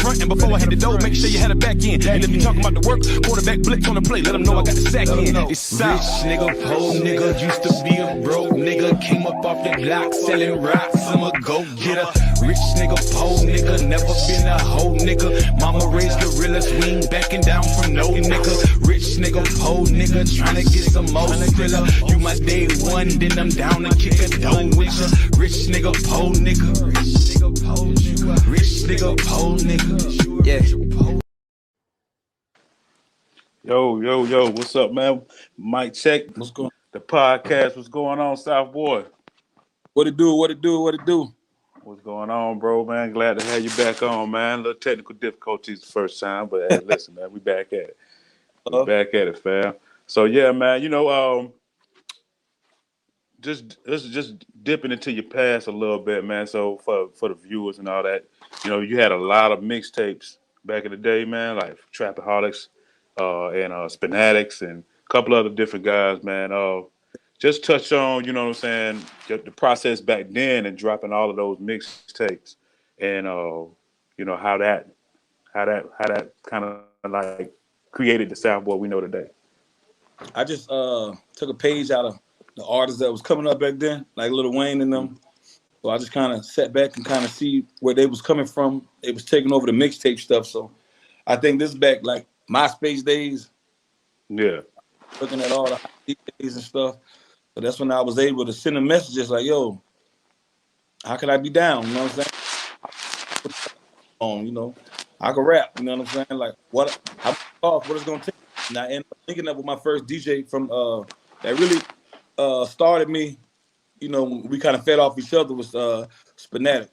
front, and before I hit the door, make sure you had a back end. And if you talking about the work, quarterback blitz on the play, let them know I got the sack in. It's South. Rich nigga, poor nigga, used to be a broke nigga, came up off the block selling rocks, I'm a go-getter. Rich nigga, poor nigga, never been a hoe nigga. Mama raised gorillas, we ain't backing down from no nigga. Rich nigga, poor nigga, tryna get some more thriller. You my day one, then I'm down to kick a dough with ya. Rich nigga, poor nigga. Rich nigga, poor nigga. Rich nigga, poor nigga. Yeah. Yo, what's up, man? Mic check. What's going on? The podcast. What's going on, Souf Boi? What it do? What's going on, bro, man? Glad to have you back on, man. A little technical difficulties the first time, but hey, listen, man, we back at it. Back at it, fam. So yeah, man, just dipping into your past a little bit, man. So for the viewers and all that, you had a lot of mixtapes back in the day, man, like Trapaholics, and Spinatics and a couple other different guys, man. Just touch on, what I'm saying, the process back then and dropping all of those mixtapes, and how that kind of like created the Souf Boi we know today. I just took a page out of the artists that was coming up back then, like Lil Wayne and them. So I just kind of sat back and kind of see where they was coming from. They was taking over the mixtape stuff. So I think this back like MySpace days. Yeah. Looking at all the DJs and stuff. So that's when I was able to send them messages like, yo, how can I be down? You know what I'm saying? I can rap, you know what I'm saying? Like what it's gonna take. And I ended up linking up with my first DJ from that really started me, we kind of fed off each other was Spinatic.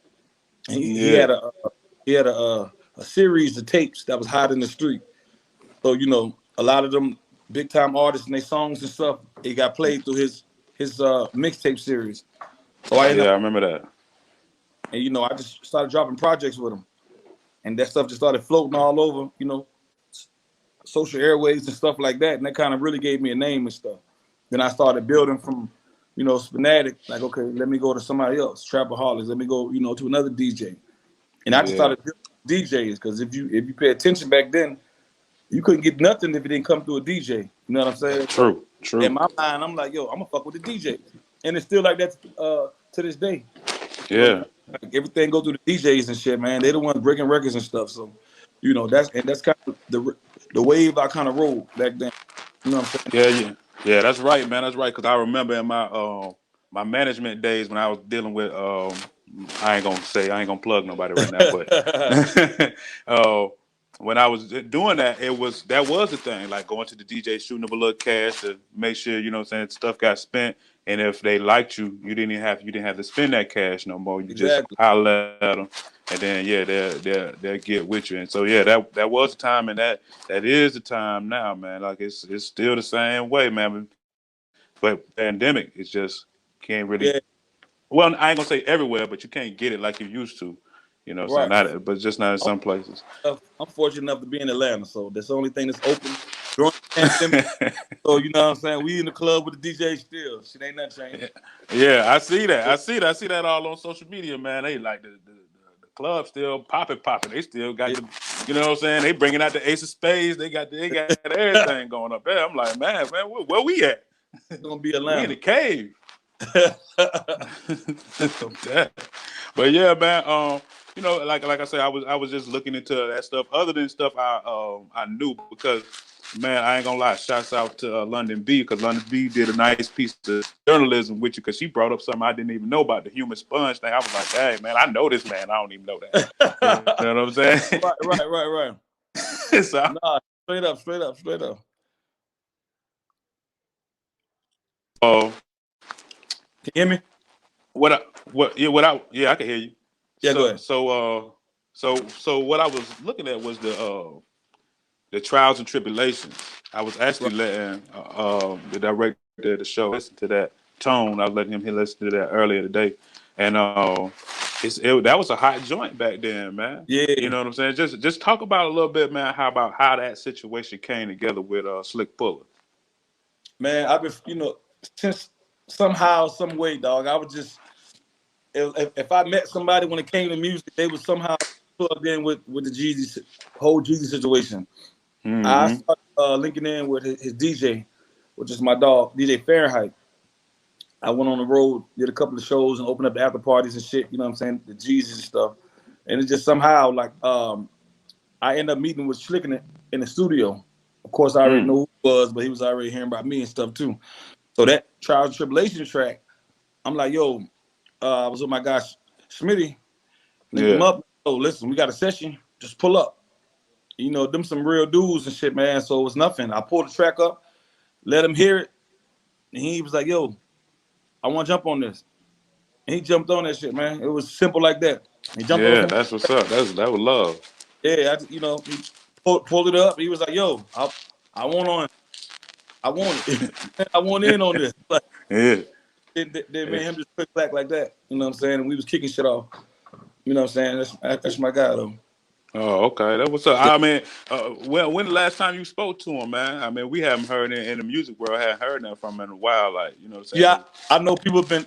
And he had a series of tapes that was hot in the street. So, a lot of them big time artists and their songs and stuff, it got played through his mixtape series. So I remember that. And I just started dropping projects with him. And that stuff just started floating all over, social airways and stuff like that. And that kind of really gave me a name and stuff. Then I started building from, Spinatic, like, okay, let me go to somebody else, Trapaholics, let me go, to another DJ. And I just started building DJs, because if you pay attention back then, you couldn't get nothing if it didn't come through a DJ. You know what I'm saying? True. In my mind, I'm like, yo, I'm gonna fuck with the DJ. And it's still like that to this day. Yeah. Like everything go through the DJs and shit, man. They the ones breaking records and stuff. So, that's kind of the wave I kind of rolled back then. You know what I'm saying? Yeah, that's right, man. That's right. Because I remember in my management days when I was dealing with I ain't gonna plug nobody right now, but when I was doing that, that was the thing. Like going to the DJ, shooting up a little cash to make sure, stuff got spent. And if they liked you, you didn't have to spend that cash no more. You just holler at them, and then they'll get with you. And so that was the time, and that is the time now, man. Like it's still the same way, man. But pandemic, it's just can't really. Yeah. Well, I ain't gonna say everywhere, but you can't get it like you used to. Right. So but just not in some places. I'm fortunate enough to be in Atlanta, so that's the only thing that's open during the pandemic. So you know what I'm saying? We in the club with the DJ still. Shit ain't nothing changed. Yeah, I see that. I see that all on social media, man. They like the club still popping. They still got the, you know what I'm saying? They bringing out the Ace of Spades. They got everything going up there. I'm like, man, where we at? It's gonna be Atlanta. We in the cave. But yeah, man. Like I said, I was just looking into that stuff. Other than stuff I knew, because man, I ain't gonna lie. Shouts out to London B, because London B did a nice piece of journalism with you, because she brought up something I didn't even know about, the human sponge thing. I was like, hey man, I know this man. I don't even know that. You know what I'm saying? Right. So, nah, straight up. Can you hear me? I can hear you. Yeah, go ahead. So what I was looking at was the trials and tribulations. I was actually letting the director of the show listen to that tone. I was letting him listen to that earlier today, and that was a hot joint back then, man. Yeah, you know what I'm saying. Just talk about a little bit, man. How that situation came together with Slick Puller. Man, I've been, since somehow, some way, dog. I was just, if I met somebody when it came to music, they would somehow plugged in with the Jeezy whole Jeezy situation. I Mm-hmm. started linking in with his DJ, which is my dog, DJ Fahrenheit. I went on the road, did a couple of shows, and opened up the after parties and shit. You know what I'm saying? The Jeezy and stuff. And it just somehow like I ended up meeting with Slick in the studio. Of course, I already Mm. know who he was, but he was already hearing about me and stuff too. So that Trials and Tribulation track, I'm like, yo, I was with my guy Schmitty, linked him Yeah. up. Oh, listen, we got a session. Just pull up. You know, them some real dudes and shit, man. So it was nothing. I pulled the track up, let him hear it, and he was like, yo, I want to jump on this. And he jumped on that shit, man. It was simple like that. He jumped on the Yeah, phone. that's what's up. That was love. Yeah, he pulled it up. He was like, yo, I want on. I want it. I want in on this. Like, Yeah. then Yeah. man, him just click back like that. You know what I'm saying? And we was kicking shit off. You know what I'm saying? That's my guy though. Oh, okay. That what's up. I mean, when the last time you spoke to him, man? I mean, we haven't heard in the music world, haven't heard that from him in a while. Like, you know what I'm Yeah, saying? I know people have been,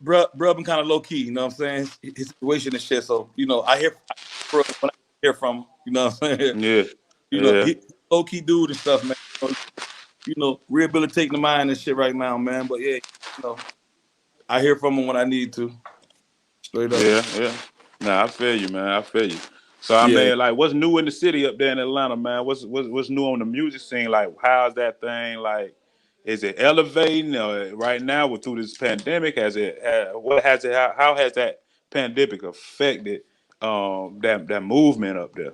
bruh been kind of low key. You know what I'm saying? His situation and shit. So I hear when I hear from him. You know what I'm saying? Yeah. Yeah. He low key dude and stuff, man. Rehabilitating the mind and shit right now, man. But yeah, I hear from him when I need to. Straight up. Yeah. Yeah. Nah, I feel you, man. I feel you. So I Yeah, mean, like, what's new in the city up there in Atlanta, man? What's new on the music scene? Like, how's that thing? Like, is it elevating right now with through this pandemic? Has it? What has it? How has that pandemic affected that movement up there?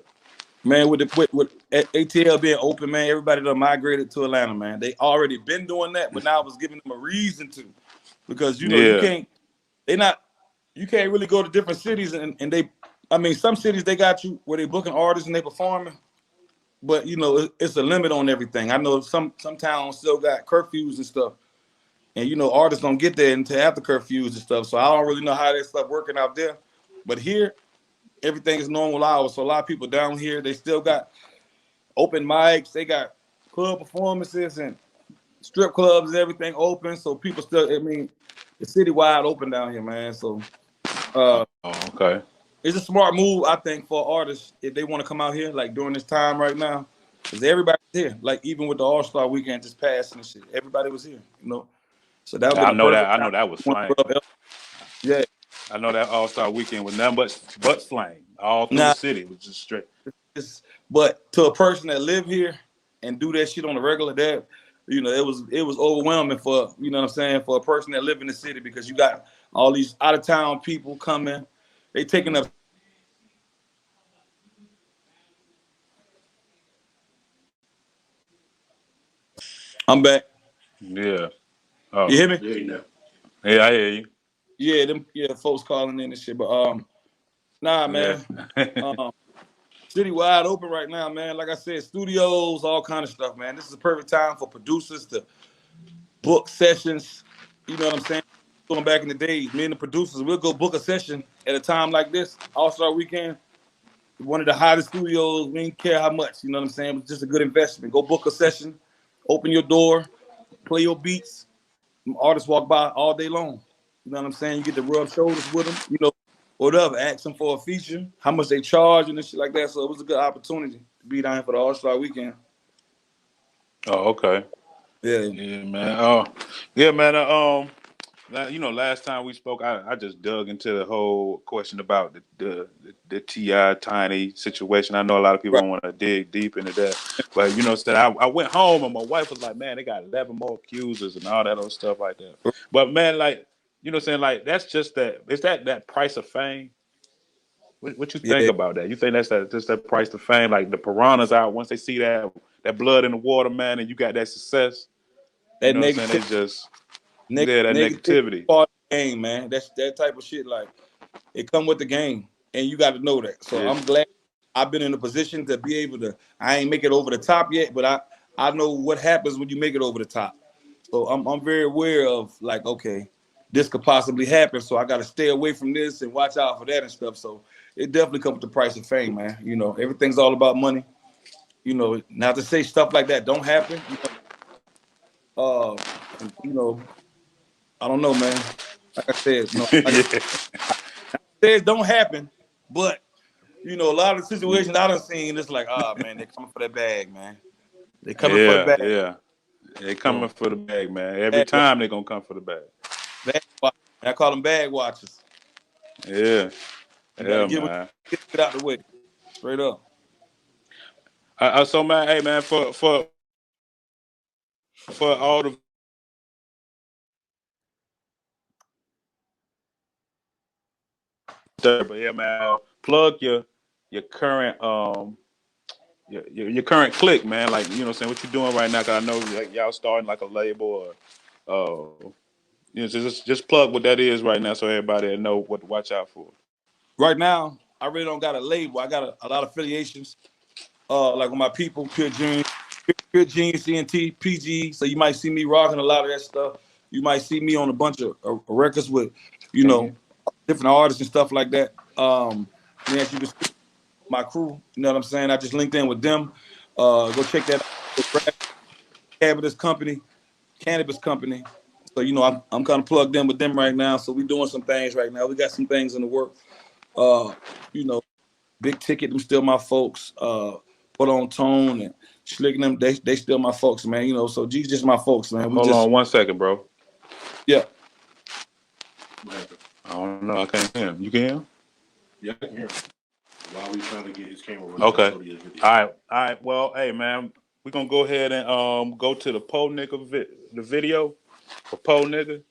man. With ATL being open, man, everybody done migrated to Atlanta, man. They already been doing that, but now I was giving them a reason to, because you Yeah. can't. They not. You can't really go to different cities and they. I mean, some cities they got you where they booking artists and they performing, but it's a limit on everything. I know some towns still got curfews and stuff, and artists don't get there until after curfews and stuff. So I don't really know how that stuff working out there, but here everything is normal hours. So a lot of people down here they still got open mics, they got club performances and strip clubs and everything open. So people still, I mean, the city wide open down here, man. So uh, Oh, okay. it's a smart move, I think, for artists if they want to come out here, like during this time right now, because everybody's here. Like even with the All Star weekend just passing and shit, everybody was here. So that would have I been a know that. perfect I time. know that was to slang. rub el- Yeah. I know that All Star Weekend was nothing but slang all through the Now, city. It was just straight. but to a person that live here and do that shit on a regular, that it was overwhelming for what I'm saying, for a person that live in the city, because you got all these out of town people coming, they taking up. I'm back. Yeah. You Oh. hear me? Yeah, I hear you. Yeah, folks calling in and shit. But nah, Yeah. man. Um, city wide open right now, man. Like I said, studios, all kind of stuff, man. This is a perfect time for producers to book sessions. You know what I'm saying? Going back in the days, me and the producers, we'll go book a session at a time like this, All Star Weekend. One of the hottest studios. We didn't care how much. You know what I'm saying? It was just a good investment. Go book a session, open your door, play your beats. Artists walk by all day long. You know what I'm saying? You get to rub shoulders with them. Whatever. Ask them for a feature, how much they charge and shit like that. So it was a good opportunity to be down here for the All Star Weekend. Oh, okay. Yeah. Yeah, man. Oh, yeah, man. Last time we spoke, I just dug into the whole question about the Ti Tiny situation. I know a lot of people Right. don't want to dig deep into that, but said I went home and my wife was like, "Man, they got 11 more accusers and all that other stuff like that." But man, like saying like that's just that. Is that price of fame? What you think Yeah. about that? You think that's just that price of fame? Like the piranhas out once they see that blood in the water, man, and you got that success. You That know what I'm saying? negativity. They just that Negativity negativity. part of the game, man. That's that type of shit. Like it come with the game, and you got to know that. So Yeah. I'm glad I've been in a position to be able to. I ain't make it over the top yet, but I know what happens when you make it over the top. So I'm very aware of, like, okay, this could possibly happen. So I got to stay away from this and watch out for that and stuff. So it definitely comes with the price of fame, man. Everything's all about money. Not to say stuff like that don't happen. And, I don't know, man. Like I said, like I Yeah. said, don't happen, but you know, a lot of the situations I done seen, it's like, man, they coming for that bag, man. They coming for the bag. Yeah. They coming So, for the bag, man. Every bag watch, time they gonna come for the bag. bag watch. I call them bag watchers. Yeah. You got to Yeah, get what man. get out the way, straight up. So man, hey man, for all the but yeah, man, plug your current your current click, man. Like, you know what I'm saying, what you doing right now, cause I know like y'all starting like a label or you know, just plug what that is right now so everybody know what to watch out for. Right now, I really don't got a label. I got a lot of affiliations. Like with my people, Pure Genius, CNT, PG. So you might see me rocking a lot of that stuff. You might see me on a bunch of records with, you Can know, you? different artists and stuff like that. And as you can see, my crew, you know what I'm saying? I just linked in with them. Go check that out. Cannabis company, cannabis company. So you know, I'm kind of plugged in with them right now. So we doing some things right now. We got some things in the work. You know, big ticket, them still my folks. Put on tone and slicking them, they still my folks, man. You know, so G's just my folks, man. We Hold just on 1 second, bro. yeah. I don't know. I can't hear him. You can hear him? Yeah, I can hear him. While we trying to get his camera running. Okay. So video. All right. Well, hey man, we're gonna go ahead and go to the Po Nigga the video for Po Nigga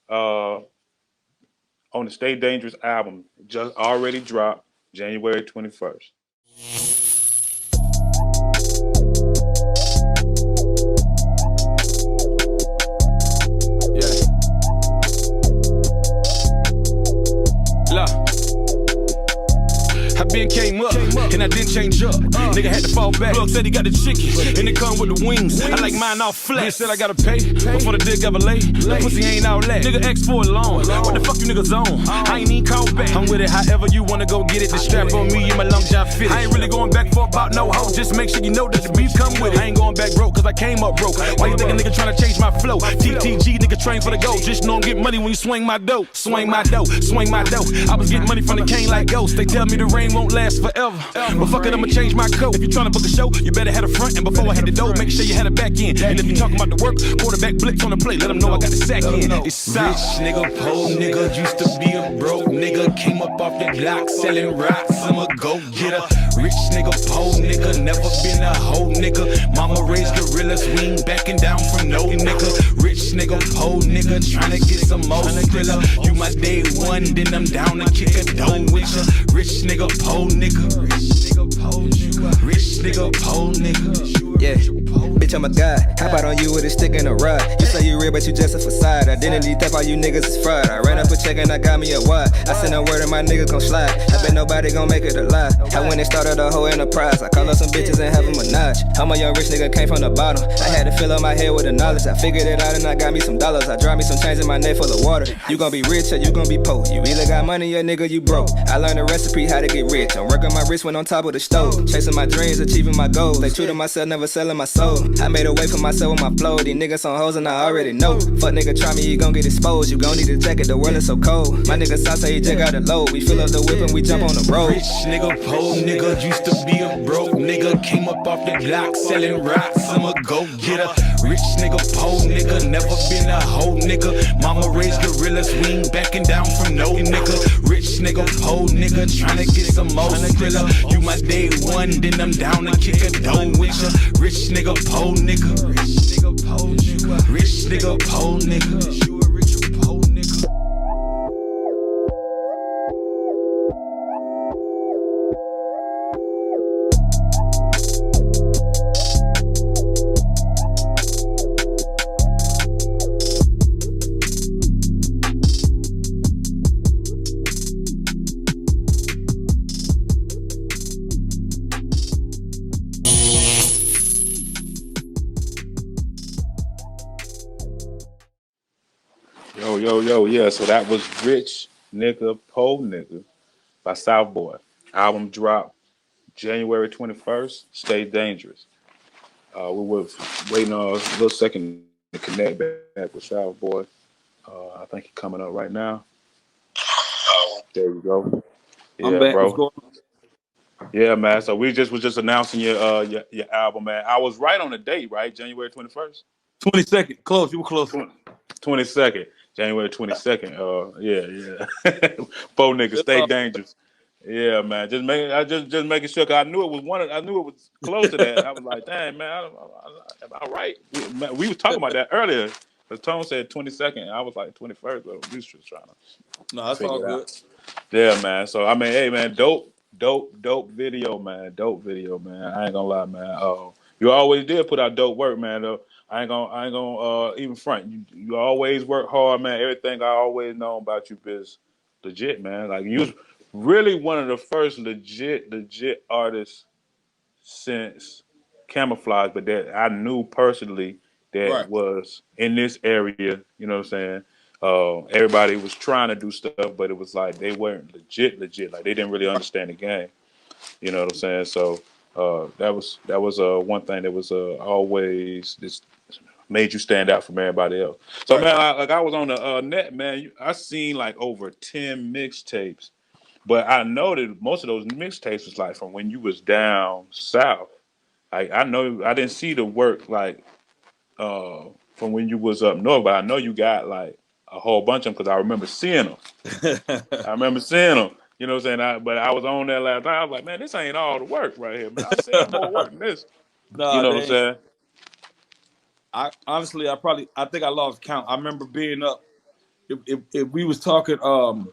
on the Stay Dangerous album. Just already dropped January 21st. I been came up, and I didn't change up. Nigga had to fall back. Plug said he got the chicken, and it come with the wings. I like mine all flat. Bitch said I gotta pay before the dick ever lay. That pussy ain't all that. Nigga X for a loan. What the fuck you niggas on? I ain't even called back. I'm with it however you wanna go get it. The strap on me and my long job fit. I ain't really going back for about no hoe. Just make sure you know that the beef come with it. I ain't going back broke, cause I came up broke. Why you think a nigga tryna change my flow? TTG nigga train for the goal. Just know I'm getting money when you swing my dough. Swing my dough, swing my dough. I was getting money from the cane like ghosts. They tell me the rain won't last forever. But fuck it, I'ma change my coat. If you tryna book a show, you better have a front. And before I hit the door, make sure you had a back end. And if you talking about the work, quarterback blitz on the plate. Let them know I got the sack in. It's South. Rich nigga, poor nigga, used to be a broke nigga. Came up off the block selling rocks, I'm a go-getter. Rich nigga, poor nigga, never been a hoe nigga. Mama raised gorillas, we ain't backing down from no nigga. Rich nigga, poor nigga, tryna get some more thriller. You my day one, then I'm down to kick a dough with ya. Rich nigga, poor nigga. Rich nigga, poor nigga. Yeah, bitch, I'm a god. Hop out on you with a stick and a rod. You say you real, but you just a facade. Identity theft, all you niggas is fraud. I ran up a check and I got me a wad. I sent a word and my nigga gon' slide. I bet nobody gon' make it alive. I went and started a whole enterprise. I call up some bitches and have a menage. I'm a young rich nigga, came from the bottom. I had to fill up my head with the knowledge. I figured it out and I got me some dollars. I dropped me some chains in my neck full of water. You gon' be rich or you gon' be poor. You either got money or nigga, you broke. I learned the recipe how to get rich. I'm working my wrist when on top of the stove. Chasing my dreams, achieving my goals. Stay true to myself, never selling my soul. I made a way for myself with my flow. These niggas on hoes and I already know. Fuck nigga, try me, you gon' get exposed. You gon' need a jacket, the world is so cold. My nigga South say he just got a load. We fill up the whip and we jump on the road. Rich nigga, poor nigga, used to be a broke nigga. Came up off the block selling rocks, I'm a go-getter. Rich nigga, poor nigga, never been a hoe nigga. Mama raised gorillas, we ain't backing down from no nigga. Rich nigga, poor nigga, tryna get some more thriller. You my day one, then I'm down to kick a dough with ya. Rich nigga, poor nigga. Rich nigga, poor nigga. Rich nigga, poor nigga. You a rich or poor nigga. Yo, yeah. So that was Rich Nigga, Po Nigga by Souf Boi. Album dropped January 21st. Stay Dangerous. We were waiting on a little second to connect back with Souf Boi. I think he's coming up right now. There we go. I'm Yeah, back. What's bro. going on? Yeah, man. So we was just announcing your album, man. I was right on the date, right? January 21st. 22nd, close. You were close. 22nd, January 22nd. Yeah. Four niggas, stay dangerous. Yeah, man. Just making sure. Cause I knew it was I knew it was close to that. I was like, dang, man, am I right? We was talking about that earlier. Cause Tone said 22nd. I was like 21st, but we was just trying to No, that's all figure it good. out. Yeah, man. So I mean, hey, man, dope video, man. Dope video, man. I ain't gonna lie, man. You always did put out dope work, man. Though I ain't gonna even front. You always work hard, man. Everything I always know about you is legit, man. Like you was really one of the first legit artists since Camouflage, but that I knew personally that Right. was in this area. You know what I'm saying? Everybody was trying to do stuff, but it was like they weren't legit. Like they didn't really understand the game. You know what I'm saying? So that was one thing that was always this made you stand out from everybody else. So Right. man, I was on the net, man. I seen like over 10 mixtapes, but I know that most of those mixtapes was like from when you was down south. I know I didn't see the work like from when you was up north, but I know you got like a whole bunch of them because I remember seeing them. I remember seeing them. You know what I'm saying? But I was on there last night. I was like, man, this ain't all the work right here. Man, I seen more work than this. You Nah, know what I'm they. saying? I honestly, I think I lost count. I remember being up. If we was talking, um,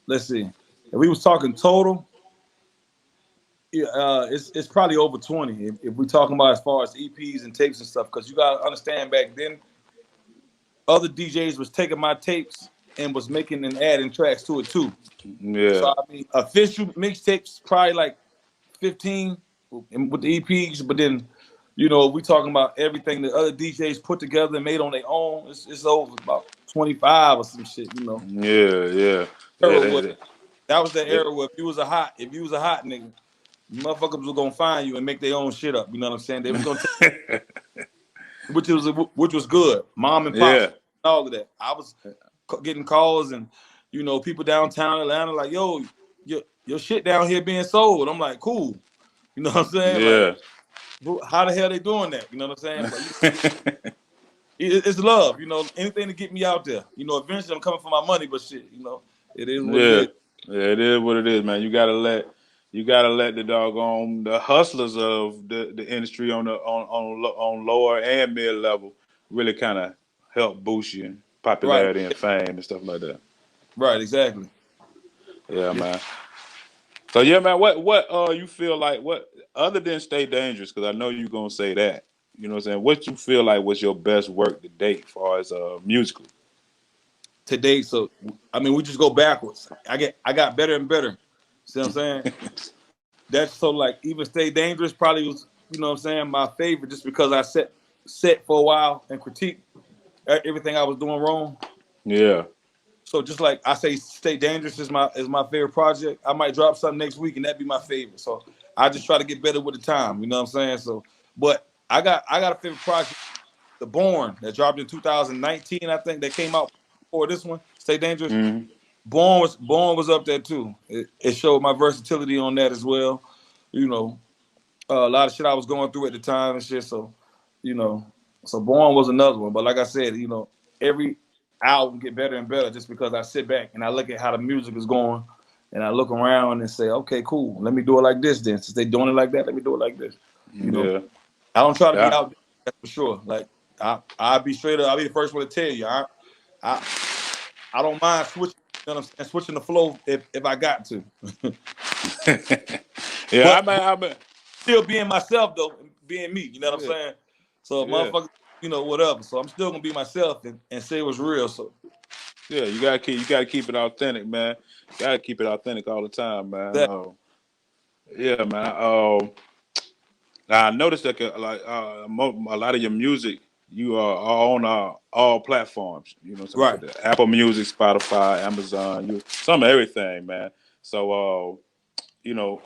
let's see, if we was talking total, yeah, it's probably over 20. If we talking about as far as EPs and tapes and stuff, because you gotta understand back then, other DJs was taking my tapes and was making and adding tracks to it too. So Yeah. I mean, official mixtapes probably like 15 with the EPs, but then, we talking about everything that other DJs put together and made on their own. It's over about 25 or some shit. Yeah. Yeah. Era was, that was the They, era where if you was a hot nigga, motherfuckers was gonna find you and make their own shit up. You know what I'm saying? They was gonna take, which was good. Mom and pops, yeah. all of that. I was getting calls and people downtown Atlanta like, yo, your shit down here being sold. I'm like, cool. You know what I'm saying? Like, Yeah. how the hell they doing that? You know what I'm saying? But it's love. Anything to get me out there. Eventually I'm coming for my money, but shit, it is what it Yeah. is. Yeah. It is what it is, man. You gotta let the doggone the hustlers of the industry on lower and mid level really kind of help boost your Right, popularity and fame and stuff like that. right, exactly. Yeah, Yeah. man. So yeah, man. What you feel like? What other than Stay Dangerous? Because I know you're gonna say that. You know what I'm saying? What you feel like was your best work to date, as far as musical? Today, so I mean, we just go backwards. I got better and better. See what I'm saying? That's so like even Stay Dangerous probably was, what I'm saying, my favorite just because I set for a while and critique everything I was doing wrong. Yeah. So just like I say, Stay Dangerous is my favorite project. I might drop something next week and that'd be my favorite. So I just try to get better with the time. You know what I'm saying? So, but I got a favorite project, The Born, that dropped in 2019. I think that came out before this one, Stay Dangerous. Hmm. Born was up there too. It showed my versatility on that as well. You know, a lot of shit I was going through at the time and shit. So, you know, so Born was another one. But like I said, every album get better and better just because I sit back and I look at how the music is going and I look around and say, okay, cool. Let me do it like this then. Since they doing it like that, let me do it like this. You know, Yeah. I don't try to be Yeah. out there, that's for sure. Like I'll be straight up. I'll be the first one to tell you. I I don't mind switching. You know what I'm saying? Switching the flow if I got to. Yeah. But still being myself though, being me. You know what I'm Yeah. saying? So Yeah. motherfuckers, whatever. So I'm still gonna be myself and say it was real. So Yeah. You gotta keep it authentic, man. Gotta keep it authentic all the time, man. that Yeah, man. I noticed that a lot of your music, you are on all platforms. You know, some right. the Apple Music, Spotify, Amazon, some of everything, man. So, you know,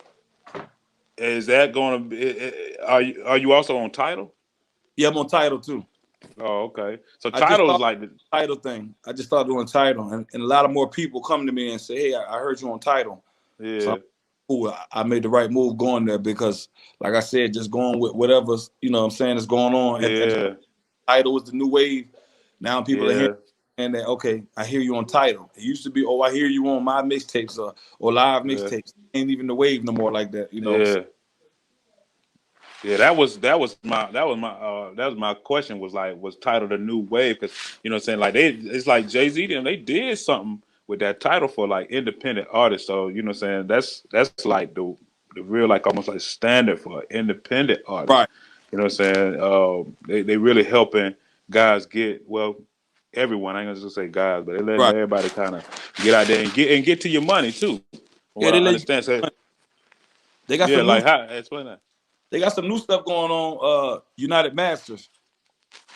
is that going to be? Are you also on Title? Yeah, I'm on title too. Oh, okay. So I just Title is started like the title thing. I just started doing title, and a lot of more people come to me and say, "Hey, I heard you on title." Yeah. So cool. I made the right move going there because, like I said, just going with whatever's, you know what I'm saying, is going on. At Yeah. Title is the new wave. Now people are Yeah. hearing and that, okay, I hear you on Title. It used to be, oh, I hear you on my mixtapes or live Yeah. mixtapes. Ain't even the wave no more like that, you know. Yeah. Yeah, that was my question was titled a new wave because you know what I'm saying, like it's like Jay-Z them, they did something with that title for like independent artists. So you know what I'm saying, that's like the real like almost like standard for independent artists. Right, You know what I'm saying? They really helping guys get, well, everyone, I ain't gonna just say guys, but they letting right. everybody kind of get out there and get to your money too. From Yeah, what I they let understand. So you, they got yeah, some new like how explain that. they got some new stuff going on, United Masters.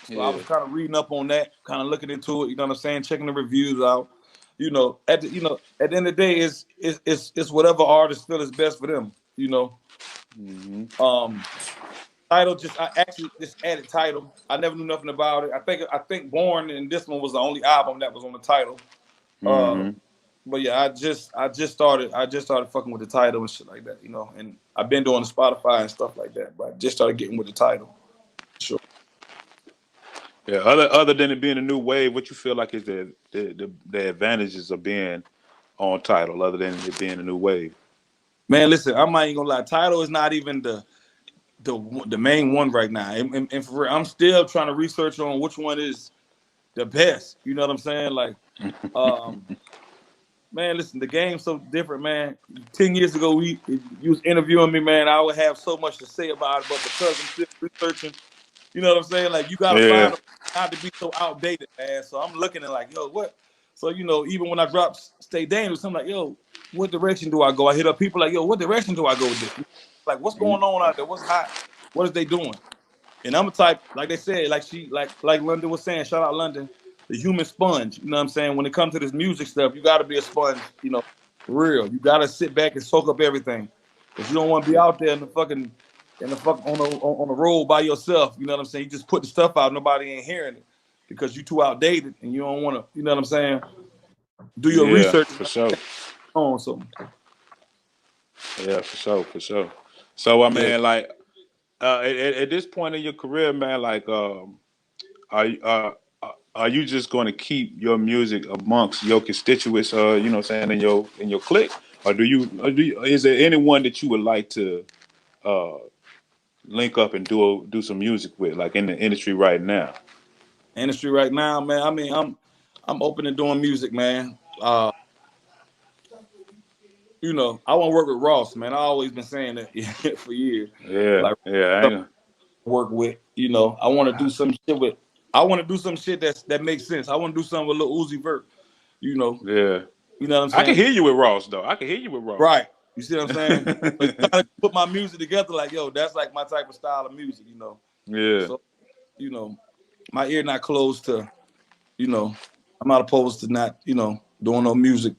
So I Yeah. was kind of reading up on that, kind of looking into it. You know what I'm saying? Checking the reviews out. At the end of the day, it's whatever artist feel is best for them. You know, Hmm. um, Title I actually just added Title. I never knew nothing about it. I think Born and this one was the only album that was on the Title. Uh, Hmm. but yeah, I just started fucking with the Title and shit like that. You know, and I've been doing the Spotify and stuff like that. But I just started getting with the Title. Sure. Yeah. Other than it being a new wave, what you feel like is the advantages of being on title, other than it being a new wave? Man, listen, I'm not even gonna lie. Title is not even the main one right now. And for real, I'm still trying to research on which one is the best. You know what I'm saying? Like, um, man, listen, the game's so different, man. 10 years ago, you was interviewing me, man. I would have so much to say about it, but because I'm still researching, you know what I'm saying? Like, you gotta Yeah. find a not to be so outdated, man. So I'm looking at like, yo, what? So even when I drop Stay Dangerous, I'm like, yo, what direction do I go? I hit up people like, yo, what direction do I go with this? Like, what's going on out there? What's hot? What is they doing? And I'm a type, like they said, like London was saying, shout out London, the human sponge. You know what I'm saying? When it comes to this music stuff, you gotta be a sponge, for real. You gotta sit back and soak up everything. Cause you don't want to be out there on the road by yourself. You know what I'm saying? You just put the stuff out, nobody ain't hearing it. Because you too outdated and you don't wanna, you know what I'm saying, do your Yeah, research for sure. on something. Yeah, for sure, for sure. So I Yeah. mean, like, at this point in your career, man, like, are are you just going to keep your music amongst your constituents, you know, what I'm saying, in your clique, is there anyone that you would like to uh, link up and do some music with, like in the industry right now? Industry right now, man. I mean, I'm open to doing music, man. I want to work with Ross, man. I always been saying that for years. Yeah, Like yeah, I ain't work with, I want to do some shit with. I want to do some shit that makes sense. I want to do something with Lil Uzi Vert. You know, yeah. you know what I'm I can saying? hear you with Ross though. I can hear you with Ross. Right. You see what I'm saying? So you gotta put my music together. Like, yo, that's like my type of style of music. Yeah, So, you know, my ear not closed to. You know, I'm not opposed to not. Doing no music.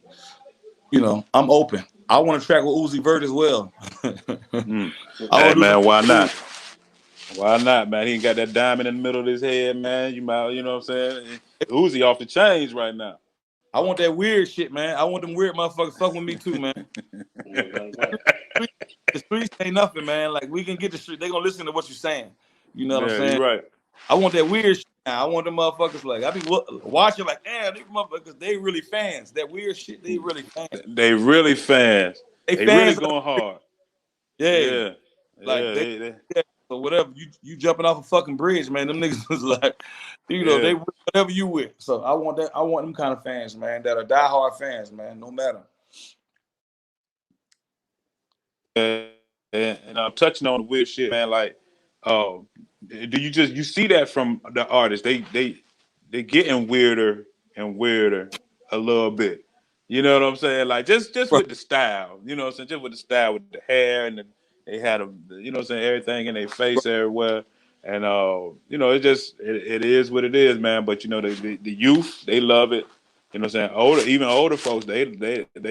I'm open. I want to track with Uzi Vert as well. mm. I Hey want to do man, why some. not? Why not, man? He ain't got that diamond in the middle of his head, man. You know what I'm saying? Uzi off the chains right now. I want that weird shit, man. I want them weird motherfuckers fuck with me too, man. The streets ain't nothing, man. Like we can get the street. They gonna listen to what you're saying. You know what I'm Yeah, saying? you're right. I want that weird shit now. I want them motherfuckers like I be watching like, damn, these motherfuckers, they really fans. That weird shit, they really fans. They really fans. They They really fans of going hard. yeah. Yeah, Like yeah. they yeah, so whatever. You jumping off a fucking bridge, man. Them niggas was like, Yeah. they whatever you with. So I want that. I want them kind of fans, man, that are diehard fans, man, no matter. And I'm touching on the weird shit, man. Like, uh, do you see that from the artists? They getting weirder and weirder a little bit. You know what I'm saying? Like just with the style. You know what I'm saying? Just with the style, with the hair and they had you know what I'm saying, everything in their face everywhere. And it is what it is, man. But the youth, they love it. You know what I'm saying? Even older folks, they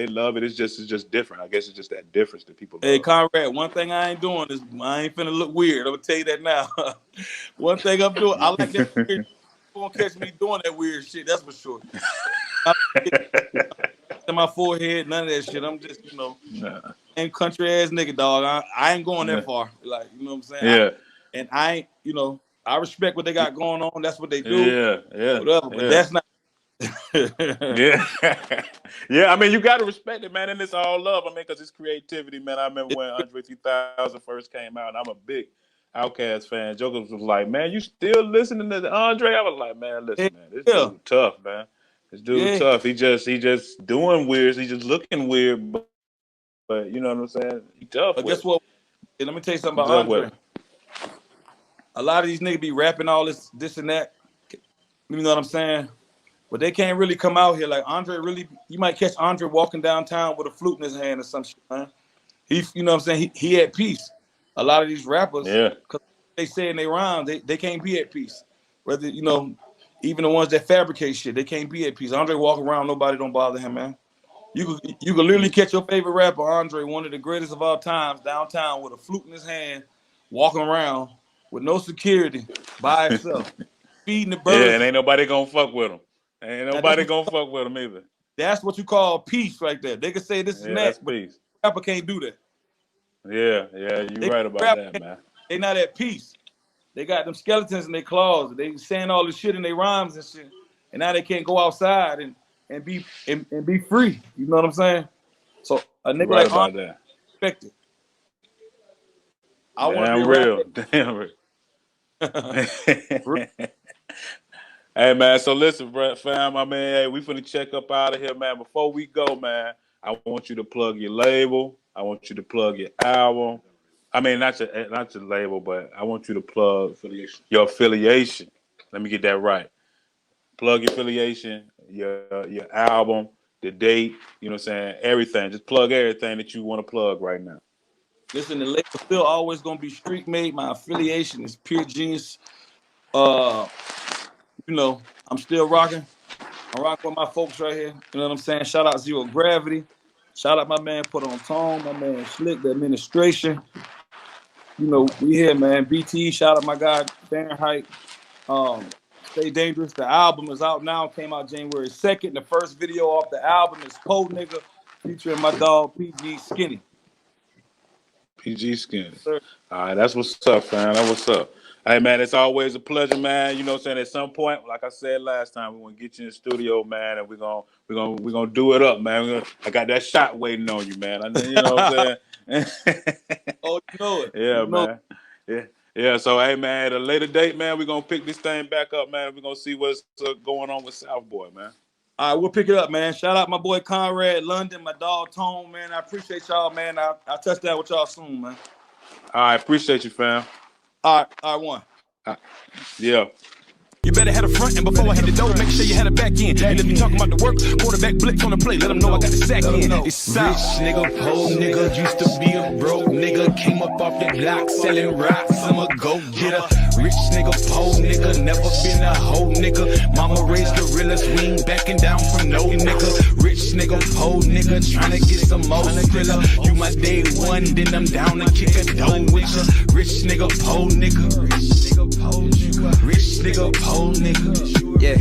love it. It's just different. I guess it's just that difference that people Hey, love. Conrad, one thing I ain't doing is I ain't finna look weird. I'm gonna tell you that now. One thing I'm doing, I like that weird. You won't catch me doing that weird shit. That's for sure. I'm in my forehead, none of that shit. I'm just, and country ass nigga, dog. I ain't going that far. Like, you know what I'm saying? Yeah. I ain't, I respect what they got going on. That's what they do. Yeah. Whatever. But that's not. Yeah. Yeah. I mean, you got to respect it, man. And it's all love. I mean, because it's creativity, man. I remember when Andre 3000 first came out, and I'm a big Outkast fan. Jokers was like, man, you still listening to Andre? I was like, man, listen, man, this dude tough, man. This dude tough. He just doing weird. He just looking weird, but you know what I'm saying? He tough. But guess what? Let me tell you something about Andre. A lot of these niggas be rapping all this and that. You know what I'm saying? But they can't really come out here like Andre. Really, you might catch Andre walking downtown with a flute in his hand or some shit, man. He, you know what I'm saying? He at peace. A lot of these rappers, because they say in their rhymes, they can't be at peace. Whether, even the ones that fabricate shit, they can't be at peace. Andre walk around, nobody don't bother him, man. You could literally catch your favorite rapper, Andre, one of the greatest of all times, downtown with a flute in his hand, walking around with no security by himself, feeding the birds. Yeah, and ain't nobody gonna fuck with him. Ain't nobody gonna fuck with him either. That's what you call peace right there. They can say this and that, that's but peace. Rapper can't do that. Yeah, you're right about that, man. They not at peace. They got them skeletons in their claws. They saying all this shit in their rhymes and shit, and now they can't go outside and be free. You know what I'm saying? So a nigga like Andre, respect it. I want to be real. Damn real. Hey, man, so listen, fam, I mean, hey, we finna check up out of here, man. Before we go, man, I want you to plug your label. I want you to plug your album. I mean, not your label, but I want you to plug your affiliation. Let me get that right. Plug your affiliation, your album, the date, you know what I'm saying, everything. Just plug everything that you want to plug right now. Listen, the label still always going to be Street Made. My affiliation is Pure Genius. I'm still rocking. I'm rocking with my folks right here. You know what I'm saying? Shout out Zero Gravity. Shout out my man Put On Tone, my man Slick, the administration. We here, man. BT, shout out my guy Fahrenheit. Stay Dangerous. The album is out now. Came out January 2nd. The first video off the album is Cold Nigga, featuring my dog PG Skinny. PG Skinny. All right, that's what's up, fam. That's what's up. Hey, man, it's always a pleasure, man. You know what I'm saying? At some point, like I said last time, we want to get you in the studio, man, and we're gonna do it up, man. I got that shot waiting on you, man. You know what I'm saying? Oh, you know it. Yeah, man. Yeah. So, hey, man, at a later date, man, we're gonna pick this thing back up, man. We're gonna see what's going on with Souf Boi, man. All right, we'll pick it up, man. Shout out my boy Conrad London, my dog Tone, man. I appreciate y'all, man. I'll touch that with y'all soon, man. All right, appreciate you, fam. All right, one. Yeah. You better have a front, and before I hit the door, make sure you had a back end. And if you talking about the work, quarterback blitz on the play, let them know I got the sack in. It's South. Rich nigga, poor nigga, used to be a broke nigga, came up off the block selling rocks, I'm a go-getter. Rich nigga, poor nigga, never been a hoe nigga. Mama raised gorillas, we ain't backing down from no nigga. Rich nigga, poor nigga, tryna get some more thriller. You my day one, then I'm down to kick a dough with ya. Rich nigga, poor nigga. Rich nigga, poor nigga. Rich nigga, poor nigga. Yeah.